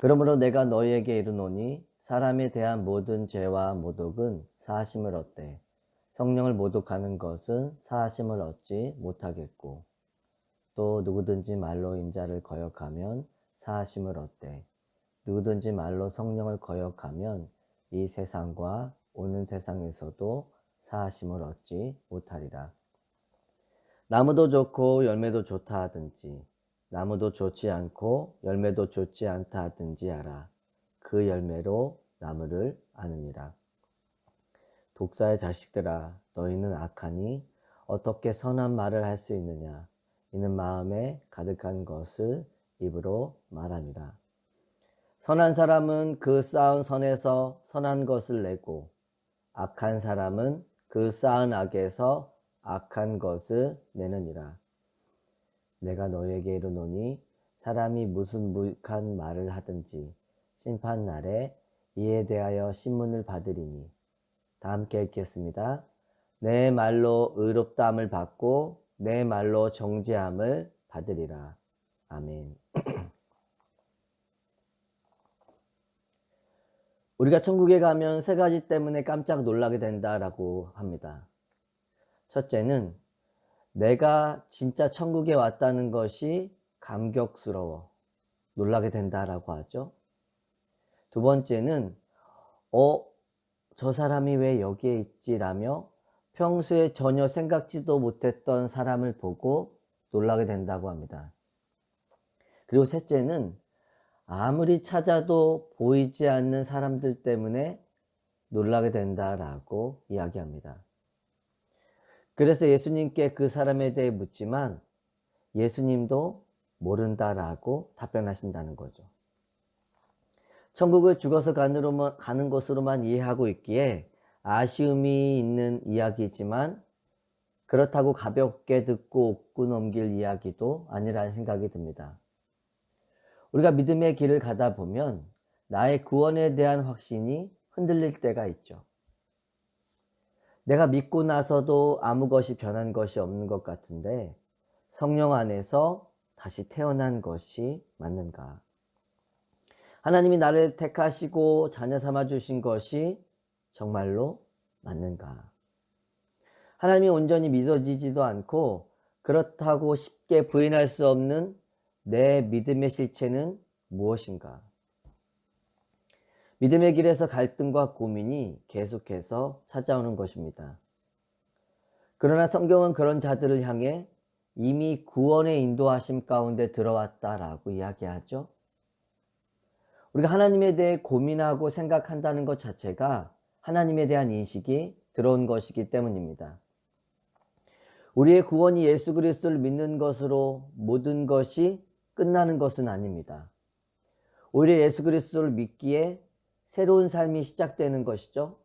그러므로 내가 너희에게 이르노니 사람에 대한 모든 죄와 모독은 사하심을 얻되 성령을 모독하는 것은 사하심을 얻지 못하겠고, 또 누구든지 말로 인자를 거역하면 사하심을 얻되 누구든지 말로 성령을 거역하면 이 세상과 오는 세상에서도 사하심을 얻지 못하리라. 나무도 좋고 열매도 좋다 하든지 나무도 좋지 않고 열매도 좋지 않다 하든지 알아. 그 열매로 나무를 아느니라. 독사의 자식들아, 너희는 악하니 어떻게 선한 말을 할 수 있느냐? 이는 마음에 가득한 것을 입으로 말함이라. 선한 사람은 그 쌓은 선에서 선한 것을 내고, 악한 사람은 그 쌓은 악에서 악한 것을 내느니라. 내가 너희에게 이르노니 사람이 무슨 무익한 말을 하든지 심판날에 이에 대하여 신문을 받으리니. 다 함께 읽겠습니다. 내 말로 의롭다함을 받고 내 말로 정죄함을 받으리라. 아멘. 우리가 천국에 가면 세 가지 때문에 깜짝 놀라게 된다라고 합니다. 첫째는 내가 진짜 천국에 왔다는 것이 감격스러워 놀라게 된다라고 하죠. 두 번째는 저 사람이 왜 여기에 있지라며 평소에 전혀 생각지도 못했던 사람을 보고 놀라게 된다고 합니다. 그리고 셋째는 아무리 찾아도 보이지 않는 사람들 때문에 놀라게 된다라고 이야기합니다. 그래서 예수님께 그 사람에 대해 묻지만 예수님도 모른다라고 답변하신다는 거죠. 천국을 죽어서 가는 것으로만 이해하고 있기에 아쉬움이 있는 이야기지만 그렇다고 가볍게 듣고 웃고 넘길 이야기도 아니라는 생각이 듭니다. 우리가 믿음의 길을 가다 보면 나의 구원에 대한 확신이 흔들릴 때가 있죠. 내가 믿고 나서도 아무 것이 변한 것이 없는 것 같은데 성령 안에서 다시 태어난 것이 맞는가? 하나님이 나를 택하시고 자녀 삼아 주신 것이 정말로 맞는가? 하나님이 온전히 믿어지지도 않고 그렇다고 쉽게 부인할 수 없는 내 믿음의 실체는 무엇인가? 믿음의 길에서 갈등과 고민이 계속해서 찾아오는 것입니다. 그러나 성경은 그런 자들을 향해 이미 구원의 인도하심 가운데 들어왔다라고 이야기하죠. 우리가 하나님에 대해 고민하고 생각한다는 것 자체가 하나님에 대한 인식이 들어온 것이기 때문입니다. 우리의 구원이 예수 그리스도를 믿는 것으로 모든 것이 끝나는 것은 아닙니다. 오히려 예수 그리스도를 믿기에 새로운 삶이 시작되는 것이죠.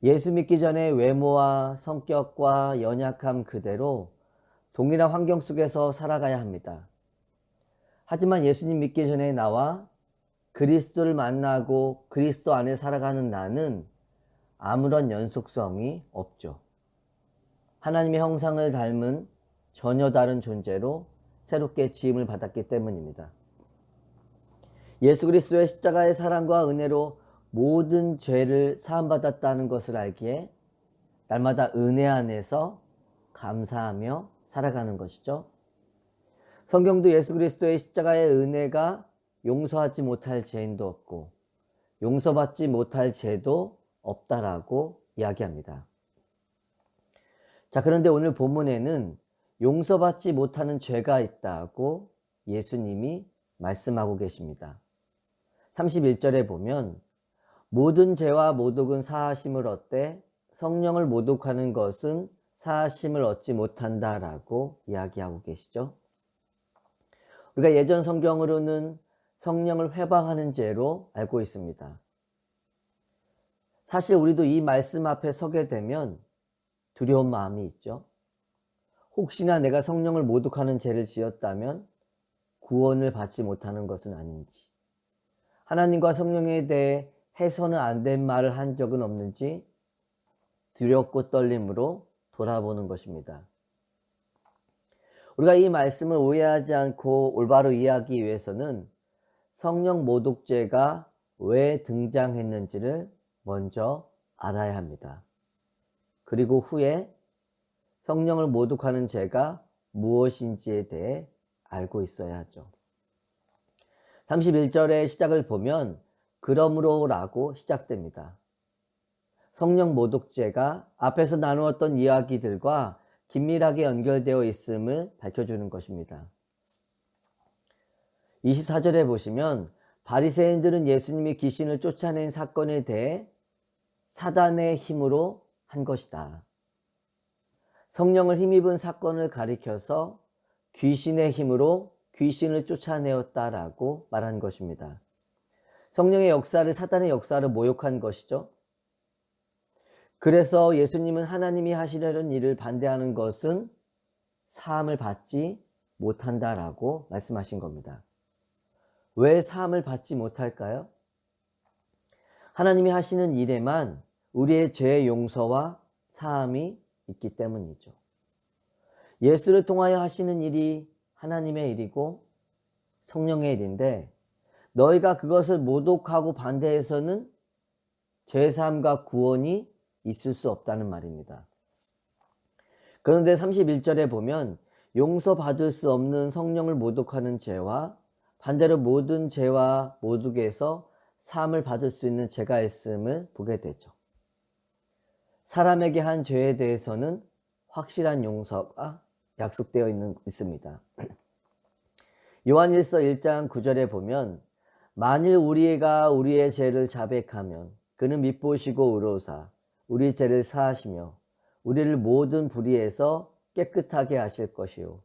예수 믿기 전에 외모와 성격과 연약함 그대로 동일한 환경 속에서 살아가야 합니다. 하지만 예수님 믿기 전에 나와 그리스도를 만나고 그리스도 안에 살아가는 나는 아무런 연속성이 없죠. 하나님의 형상을 닮은 전혀 다른 존재로 새롭게 지음을 받았기 때문입니다. 예수 그리스도의 십자가의 사랑과 은혜로 모든 죄를 사함받았다는 것을 알기에 날마다 은혜 안에서 감사하며 살아가는 것이죠. 성경도 예수 그리스도의 십자가의 은혜가 용서하지 못할 죄인도 없고 용서받지 못할 죄도 없다라고 이야기합니다. 자, 그런데 오늘 본문에는 용서받지 못하는 죄가 있다고 예수님이 말씀하고 계십니다. 31절에 보면 모든 죄와 모독은 사하심을 얻되 성령을 모독하는 것은 사하심을 얻지 못한다라고 이야기하고 계시죠. 우리가 예전 성경으로는 성령을 회방하는 죄로 알고 있습니다. 사실 우리도 이 말씀 앞에 서게 되면 두려운 마음이 있죠. 혹시나 내가 성령을 모독하는 죄를 지었다면 구원을 받지 못하는 것은 아닌지, 하나님과 성령에 대해 해서는 안 된 말을 한 적은 없는지 두렵고 떨림으로 돌아보는 것입니다. 우리가 이 말씀을 오해하지 않고 올바로 이해하기 위해서는 성령 모독죄가 왜 등장했는지를 먼저 알아야 합니다. 그리고 후에 성령을 모독하는 죄가 무엇인지에 대해 알고 있어야 하죠. 31절의 시작을 보면 그러므로 라고 시작됩니다. 성령 모독죄가 앞에서 나누었던 이야기들과 긴밀하게 연결되어 있음을 밝혀주는 것입니다. 24절에 보시면 바리새인들은 예수님이 귀신을 쫓아낸 사건에 대해 사단의 힘으로 한 것이다. 성령을 힘입은 사건을 가리켜서 귀신의 힘으로 귀신을 쫓아내었다라고 말한 것입니다. 성령의 역사를 사단의 역사를 모욕한 것이죠. 그래서 예수님은 하나님이 하시려는 일을 반대하는 것은 사함을 받지 못한다라고 말씀하신 겁니다. 왜 사함을 받지 못할까요? 하나님이 하시는 일에만 우리의 죄의 용서와 사함이 있기 때문이죠. 예수를 통하여 하시는 일이 하나님의 일이고 성령의 일인데 너희가 그것을 모독하고 반대해서는 죄사함과 구원이 있을 수 없다는 말입니다. 그런데 31절에 보면 용서받을 수 없는 성령을 모독하는 죄와 반대로 모든 죄와 모독에서 사함을 받을 수 있는 죄가 있음을 보게 되죠. 사람에게 한 죄에 대해서는 확실한 용서가 약속되어 있습니다. 요한일서 1장 9절에 보면 만일 우리가 우리의 죄를 자백하면 그는 밉보시고 의로우사 우리 죄를 사하시며 우리를 모든 불의에서 깨끗하게 하실 것이요.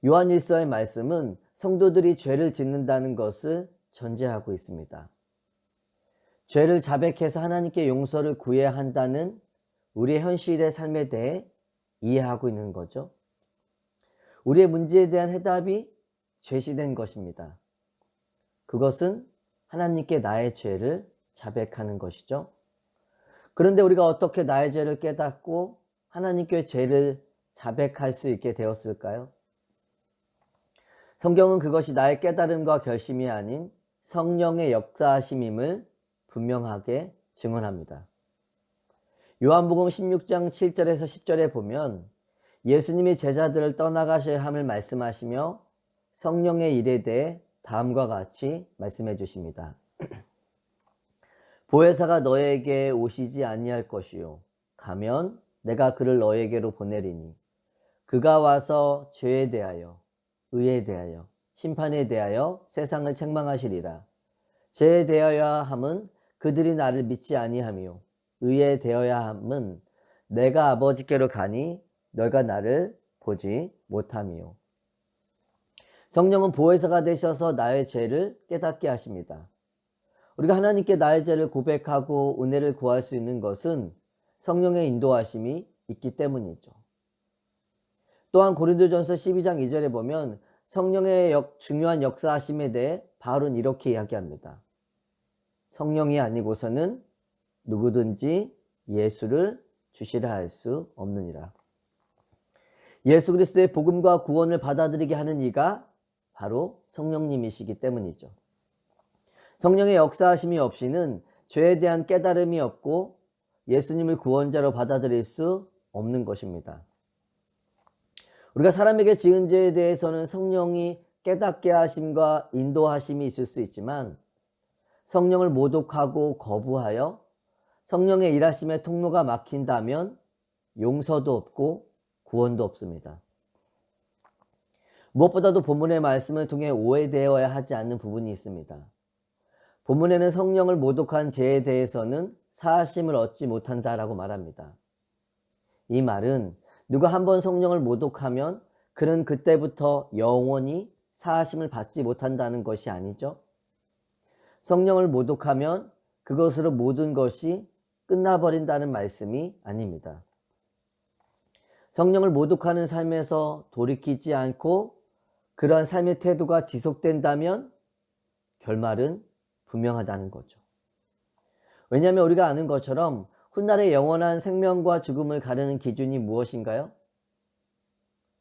요한일서의 말씀은 성도들이 죄를 짓는다는 것을 전제하고 있습니다. 죄를 자백해서 하나님께 용서를 구해야 한다는 우리의 현실의 삶에 대해 이해하고 있는 거죠. 우리의 문제에 대한 해답이 제시된 것입니다. 그것은 하나님께 나의 죄를 자백하는 것이죠. 그런데 우리가 어떻게 나의 죄를 깨닫고 하나님께 죄를 자백할 수 있게 되었을까요? 성경은 그것이 나의 깨달음과 결심이 아닌 성령의 역사하심임을 분명하게 증언합니다. 요한복음 16장 7절에서 10절에 보면 예수님이 제자들을 떠나가셔야 함을 말씀하시며 성령의 일에 대해 다음과 같이 말씀해 주십니다. 보혜사가 너에게 오시지 아니할 것이요 가면 내가 그를 너에게로 보내리니 그가 와서 죄에 대하여 의에 대하여 심판에 대하여 세상을 책망하시리라. 죄에 대하여 함은 그들이 나를 믿지 아니하며 의에 대하여 함은 내가 아버지께로 가니 너희가 나를 보지 못하며. 성령은 보혜사가 되셔서 나의 죄를 깨닫게 하십니다. 우리가 하나님께 나의 죄를 고백하고 은혜를 구할 수 있는 것은 성령의 인도하심이 있기 때문이죠. 또한 고린도전서 12장 2절에 보면 성령의 중요한 역사하심에 대해 바울은 이렇게 이야기합니다. 성령이 아니고서는 누구든지 예수를 주시라 할 수 없느니라. 예수 그리스도의 복음과 구원을 받아들이게 하는 이가 바로 성령님이시기 때문이죠. 성령의 역사하심이 없이는 죄에 대한 깨달음이 없고 예수님을 구원자로 받아들일 수 없는 것입니다. 우리가 사람에게 지은 죄에 대해서는 성령이 깨닫게 하심과 인도하심이 있을 수 있지만 성령을 모독하고 거부하여 성령의 일하심의 통로가 막힌다면 용서도 없고 구원도 없습니다. 무엇보다도 본문의 말씀을 통해 오해되어야 하지 않는 부분이 있습니다. 본문에는 성령을 모독한 죄에 대해서는 사하심을 얻지 못한다라고 말합니다. 이 말은 누가 한번 성령을 모독하면 그는 그때부터 영원히 사하심을 받지 못한다는 것이 아니죠. 성령을 모독하면 그것으로 모든 것이 끝나버린다는 말씀이 아닙니다. 성령을 모독하는 삶에서 돌이키지 않고 그러한 삶의 태도가 지속된다면 결말은 분명하다는 거죠. 왜냐하면 우리가 아는 것처럼 훗날의 영원한 생명과 죽음을 가르는 기준이 무엇인가요?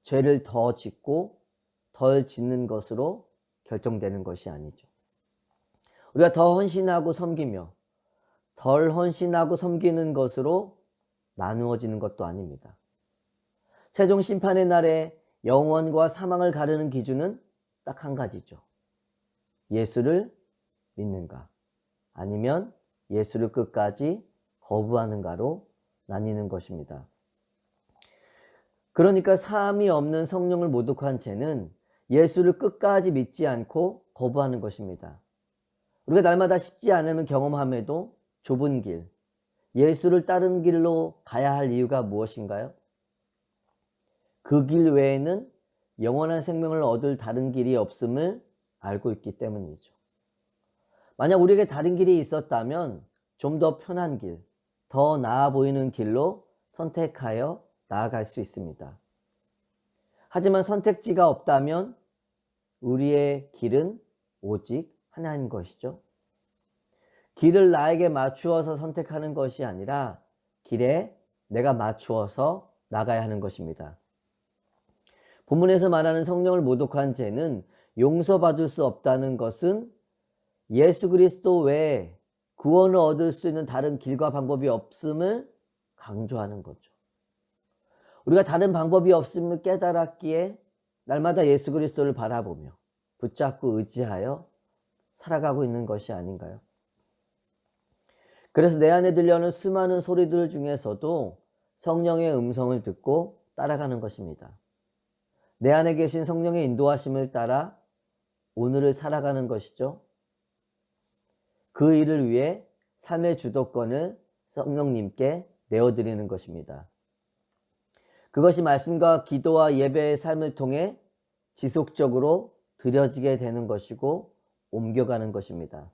죄를 더 짓고 덜 짓는 것으로 결정되는 것이 아니죠. 우리가 더 헌신하고 섬기며 덜 헌신하고 섬기는 것으로 나누어지는 것도 아닙니다. 최종 심판의 날에 영원과 사망을 가르는 기준은 딱 한 가지죠. 예수를 믿는가 아니면 예수를 끝까지 거부하는가로 나뉘는 것입니다. 그러니까 사함이 없는 성령을 모독한 죄는 예수를 끝까지 믿지 않고 거부하는 것입니다. 우리가 날마다 쉽지 않으면 경험함에도 좁은 길, 예수를 따르는 길로 가야 할 이유가 무엇인가요? 그 길 외에는 영원한 생명을 얻을 다른 길이 없음을 알고 있기 때문이죠. 만약 우리에게 다른 길이 있었다면 좀 더 편한 길, 더 나아 보이는 길로 선택하여 나아갈 수 있습니다. 하지만 선택지가 없다면 우리의 길은 오직 하나인 것이죠. 길을 나에게 맞추어서 선택하는 것이 아니라 길에 내가 맞추어서 나가야 하는 것입니다. 본문에서 말하는 성령을 모독한 죄는 용서받을 수 없다는 것은 예수 그리스도 외에 구원을 얻을 수 있는 다른 길과 방법이 없음을 강조하는 거죠. 우리가 다른 방법이 없음을 깨달았기에 날마다 예수 그리스도를 바라보며 붙잡고 의지하여 살아가고 있는 것이 아닌가요? 그래서 내 안에 들려오는 수많은 소리들 중에서도 성령의 음성을 듣고 따라가는 것입니다. 내 안에 계신 성령의 인도하심을 따라 오늘을 살아가는 것이죠. 그 일을 위해 삶의 주도권을 성령님께 내어드리는 것입니다. 그것이 말씀과 기도와 예배의 삶을 통해 지속적으로 드려지게 되는 것이고 옮겨가는 것입니다.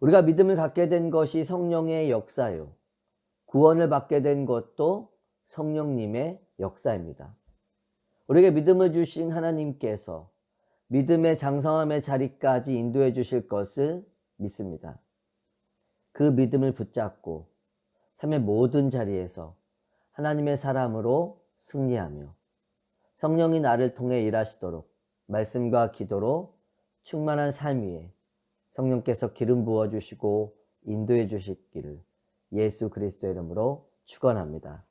우리가 믿음을 갖게 된 것이 성령의 역사요. 구원을 받게 된 것도 성령님의 역사입니다. 우리에게 믿음을 주신 하나님께서 믿음의 장성함의 자리까지 인도해 주실 것을 믿습니다. 그 믿음을 붙잡고 삶의 모든 자리에서 하나님의 사람으로 승리하며 성령이 나를 통해 일하시도록 말씀과 기도로 충만한 삶 위에 성령께서 기름 부어주시고 인도해 주시기를 예수 그리스도의 이름으로 축원합니다.